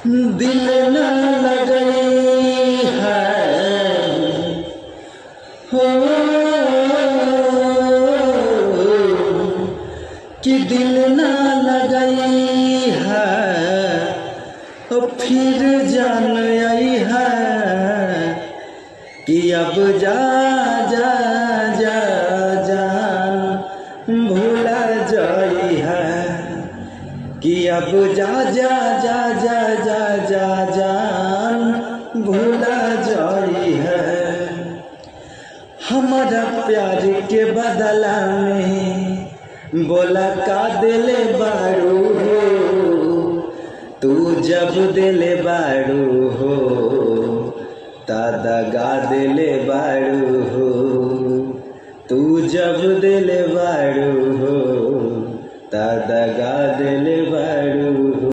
दिल न लगई है हो कि दिल न लगई है फिर जान आई है कि अब जा जा जा जान भूला जाई है कि अब जा जा जा जा जा जा जान भूला जाई है। हमारा प्यार के बदला में बोला का दिले बारू हो तू जब दिले बारू हो दगा दिले बारू हो तू जब दिले बारू हो दगा दिले